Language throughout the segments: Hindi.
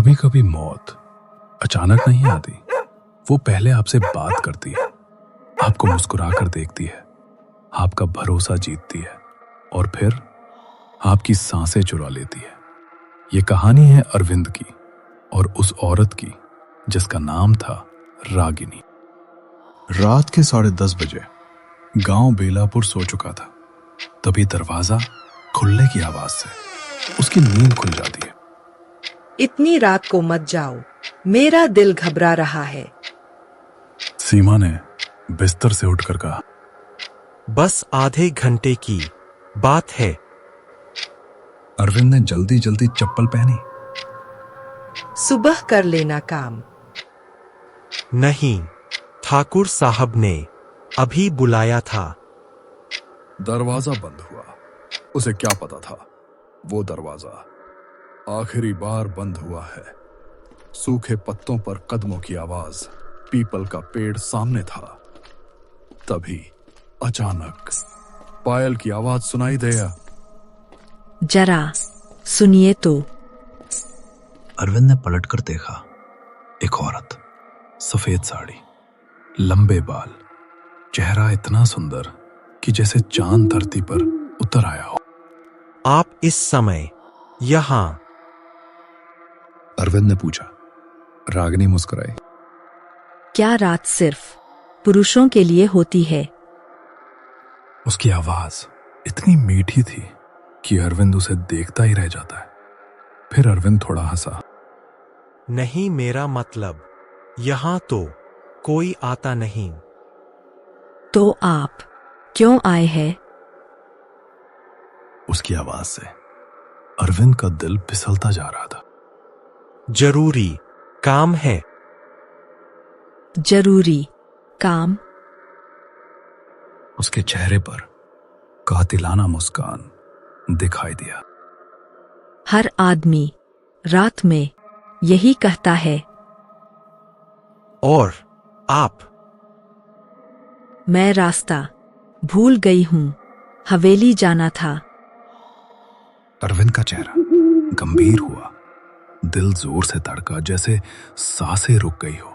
कभी कभी मौत अचानक नहीं आती। वो पहले आपसे बात करती है, आपको मुस्कुरा कर देखती है, आपका भरोसा जीतती है और फिर आपकी सांसें चुरा लेती है। ये कहानी है अरविंद की और उस औरत की जिसका नाम था रागिनी। रात के 10:30 बजे गांव बेलापुर सो चुका था। तभी दरवाजा खुलने की आवाज से उसकी नींद खुल जाती है। इतनी रात को मत जाओ, मेरा दिल घबरा रहा है। सीमा ने बिस्तर से उठकर कहा, बस आधे घंटे की बात है। अरविंद ने जल्दी जल्दी चप्पल पहनी। सुबह कर लेना काम। नहीं, ठाकुर साहब ने अभी बुलाया था। दरवाजा बंद हुआ। उसे क्या पता था वो दरवाजा आखिरी बार बंद हुआ है। सूखे पत्तों पर कदमों की आवाज। पीपल का पेड़ सामने था। तभी अचानक पायल की आवाज सुनाई दिया। जरा सुनिए तो। अरविंद ने पलटकर देखा। एक औरत, सफेद साड़ी, लंबे बाल, चेहरा इतना सुंदर कि जैसे चांद धरती पर उतर आया हो। आप इस समय यहाँ? अरविंद ने पूछा। रागिनी मुस्कुराई। क्या रात सिर्फ पुरुषों के लिए होती है? उसकी आवाज इतनी मीठी थी कि अरविंद उसे देखता ही रह जाता है। फिर अरविंद थोड़ा हंसा। नहीं, मेरा मतलब यहाँ तो कोई आता नहीं। तो आप क्यों आए हैं? उसकी आवाज से अरविंद का दिल फिसलता जा रहा था। जरूरी काम है। जरूरी काम? उसके चेहरे पर कातिलाना मुस्कान दिखाई दिया। हर आदमी रात में यही कहता है। और आप? मैं रास्ता भूल गई हूं, हवेली जाना था। अरविंद का चेहरा गंभीर हुआ। दिल जोर से धड़का, जैसे सांसें रुक गई हो।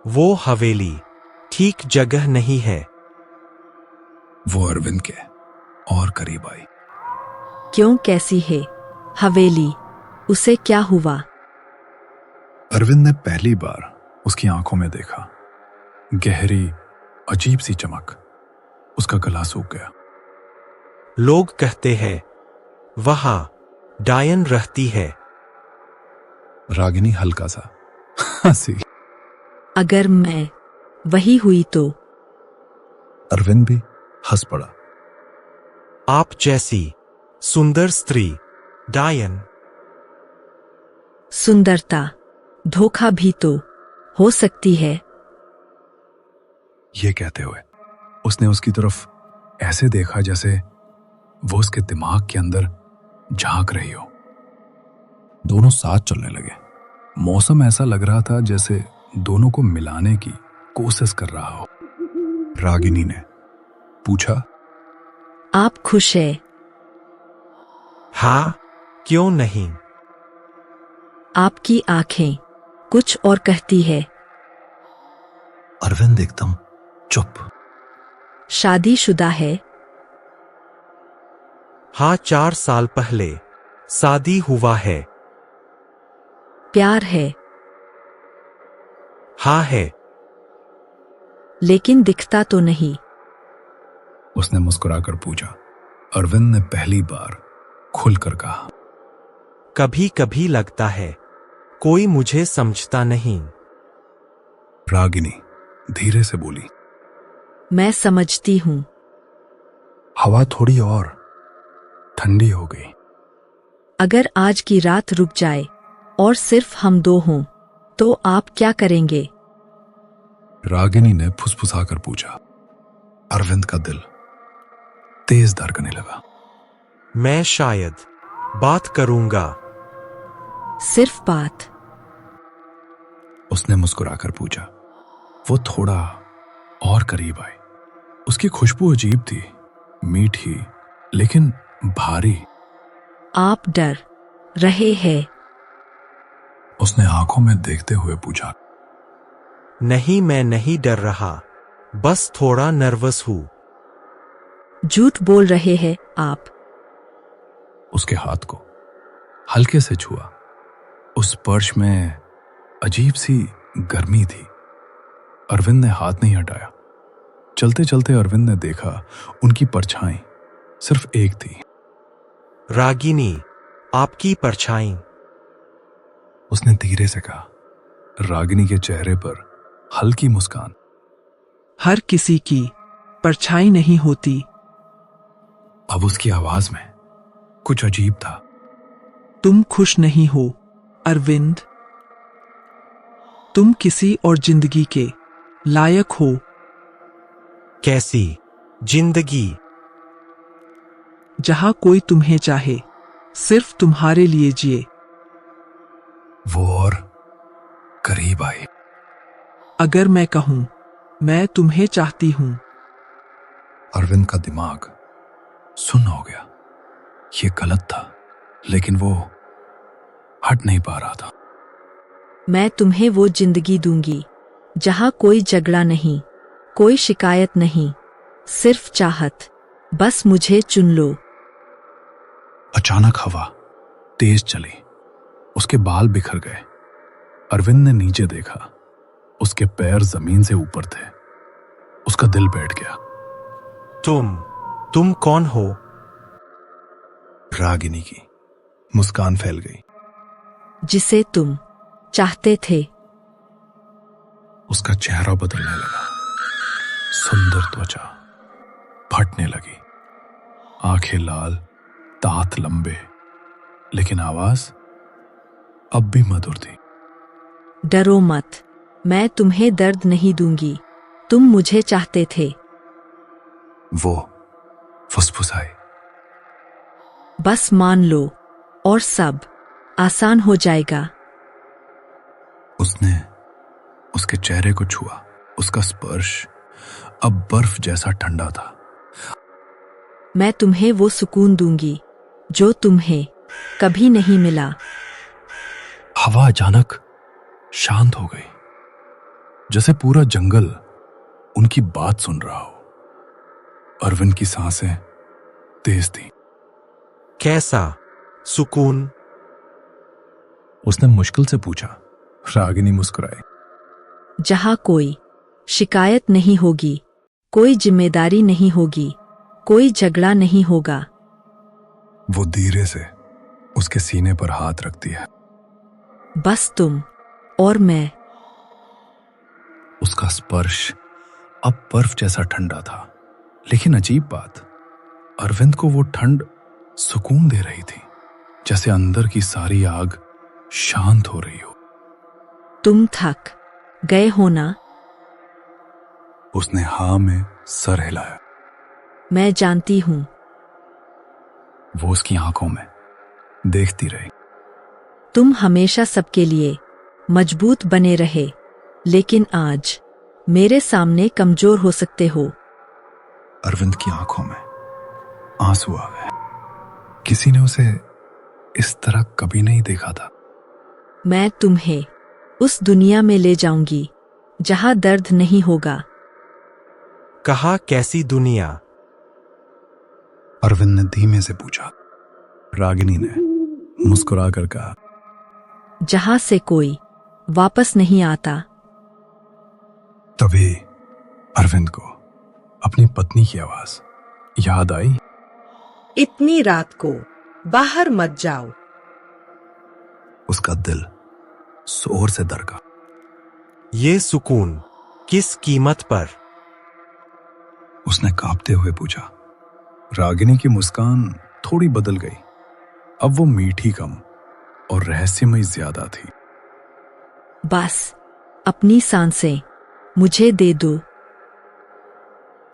वो हवेली ठीक जगह नहीं है। वो अरविंद के और करीब आई। क्यों, कैसी है हवेली? उसे क्या हुआ? अरविंद ने पहली बार उसकी आंखों में देखा। गहरी अजीब सी चमक। उसका गला सूख गया। लोग कहते हैं वहां डायन रहती है। रागिनी हल्का सा हंसी। अगर मैं वही हुई तो? अरविंद भी हंस पड़ा। आप जैसी सुंदर स्त्री डायन? सुंदरता धोखा भी तो हो सकती है। ये कहते हुए उसने उसकी तरफ ऐसे देखा जैसे वो उसके दिमाग के अंदर झांक रही हो। दोनों साथ चलने लगे। मौसम ऐसा लग रहा था जैसे दोनों को मिलाने की कोशिश कर रहा हो। रागिनी ने पूछा, आप खुश हैं? हाँ, क्यों नहीं? आपकी आंखें कुछ और कहती है। अरविंद एकदम चुप। शादीशुदा है? हाँ, 4 साल पहले शादी हुआ है। प्यार है? हाँ है। लेकिन दिखता तो नहीं। उसने मुस्कुराकर पूछा। अरविंद ने पहली बार खुलकर कहा, कभी कभी लगता है कोई मुझे समझता नहीं। रागिनी धीरे से बोली। मैं समझती हूं। हवा थोड़ी और ठंडी हो गई। अगर आज की रात रुक जाए और सिर्फ हम दो हों, तो आप क्या करेंगे? रागिनी ने फुसफुसाकर पूछा। अरविंद का दिल तेज धड़कने लगा। मैं शायद बात करूंगा। सिर्फ बात? उसने मुस्कुराकर पूछा। वो थोड़ा और करीब आई। उसकी खुशबू अजीब थी, मीठी लेकिन भारी। आप डर रहे हैं? उसने आंखों में देखते हुए पूछा। नहीं, मैं नहीं डर रहा, बस थोड़ा नर्वस हूं। झूठ बोल रहे हैं आप। उसके हाथ को हल्के से छुआ। उस स्पर्श में अजीब सी गर्मी थी। अरविंद ने हाथ नहीं हटाया। चलते चलते अरविंद ने देखा उनकी परछाई सिर्फ एक थी। रागिनी, आपकी परछाई। उसने धीरे से कहा। रागिनी के चेहरे पर हल्की मुस्कान। हर किसी की परछाई नहीं होती। अब उसकी आवाज में कुछ अजीब था। तुम खुश नहीं हो अरविंद। तुम किसी और जिंदगी के लायक हो। कैसी जिंदगी? जहां कोई तुम्हें चाहे, सिर्फ तुम्हारे लिए जिए। वो और करीब आई। अगर मैं कहूं मैं तुम्हें चाहती हूं। अरविंद का दिमाग सुन्न हो गया। ये गलत था, लेकिन वो हट नहीं पा रहा था। मैं तुम्हें वो जिंदगी दूंगी जहां कोई झगड़ा नहीं, कोई शिकायत नहीं, सिर्फ चाहत। बस मुझे चुन लो। अचानक हवा तेज चली। उसके बाल बिखर गए। अरविंद ने नीचे देखा। उसके पैर जमीन से ऊपर थे। उसका दिल बैठ गया। तुम कौन हो? रागिनी की मुस्कान फैल गई। जिसे तुम चाहते थे। उसका चेहरा बदलने लगा। सुंदर त्वचा फटने लगी। आंखें लाल, दांत लंबे, लेकिन आवाज अब भी मधुर थी। डरो मत, मैं तुम्हें दर्द नहीं दूंगी। तुम मुझे चाहते थे। वो फुसफुसाई। बस मान लो और सब आसान हो जाएगा। उसने उसके चेहरे को छुआ। उसका स्पर्श अब बर्फ जैसा ठंडा था। मैं तुम्हें वो सुकून दूंगी जो तुम्हें कभी नहीं मिला। हवा अचानक शांत हो गई, जैसे पूरा जंगल उनकी बात सुन रहा हो। अरविंद की सांसें तेज थी। कैसा सुकून? उसने मुश्किल से पूछा। रागिनी मुस्कुराई। जहां कोई शिकायत नहीं होगी, कोई जिम्मेदारी नहीं होगी, कोई झगड़ा नहीं होगा। वो धीरे से उसके सीने पर हाथ रखती है। बस तुम और मैं। उसका स्पर्श अब बर्फ जैसा ठंडा था, लेकिन अजीब बात, अरविंद को वो ठंड सुकून दे रही थी, जैसे अंदर की सारी आग शांत हो रही हो। तुम थक गए हो ना? उसने हाँ में सर हिलाया। मैं जानती हूं। वो उसकी आंखों में देखती रही। तुम हमेशा सबके लिए मजबूत बने रहे, लेकिन आज मेरे सामने कमजोर हो सकते हो। अरविंद की आंखों में आंसू आ गए। किसी ने उसे इस तरह कभी नहीं देखा था। मैं तुम्हें उस दुनिया में ले जाऊंगी जहां दर्द नहीं होगा। कहा कैसी दुनिया? अरविंद ने धीमे से पूछा। रागिनी ने मुस्कुराकर कहा, जहां से कोई वापस नहीं आता। तभी अरविंद को अपनी पत्नी की आवाज याद आई। इतनी रात को बाहर मत जाओ। उसका दिल जोर से धड़का। ये सुकून किस कीमत पर? उसने कांपते हुए पूछा। रागिनी की मुस्कान थोड़ी बदल गई। अब वो मीठी कम और रहस्यमय ज्यादा थी। बस अपनी सांसें मुझे दे दो।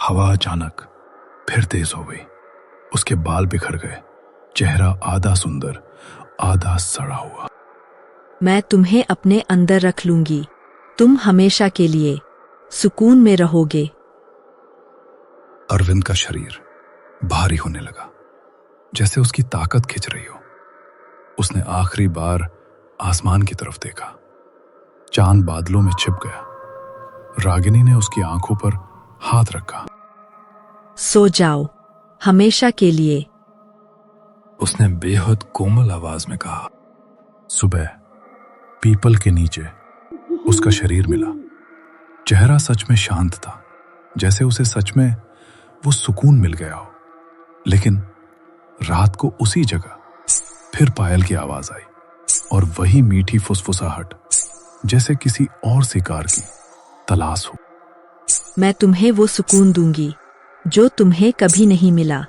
हवा अचानक फिर तेज हो गई। उसके बाल बिखर गए। चेहरा आधा सुंदर, आधा सड़ा हुआ। मैं तुम्हें अपने अंदर रख लूंगी। तुम हमेशा के लिए सुकून में रहोगे। अरविंद का शरीर भारी होने लगा, जैसे उसकी ताकत खिंच रही हो। उसने आखिरी बार आसमान की तरफ देखा। चांद बादलों में छिप गया। रागिनी ने उसकी आंखों पर हाथ रखा। सो जाओ, हमेशा के लिए। उसने बेहद कोमल आवाज में कहा। सुबह पीपल के नीचे उसका शरीर मिला। चेहरा सच में शांत था, जैसे उसे सच में वो सुकून मिल गया हो। लेकिन रात को उसी जगह फिर पायल की आवाज आई, और वही मीठी फुसफुसाहट, जैसे किसी और शिकार की तलाश हो। मैं तुम्हें वो सुकून दूंगी जो तुम्हें कभी नहीं मिला।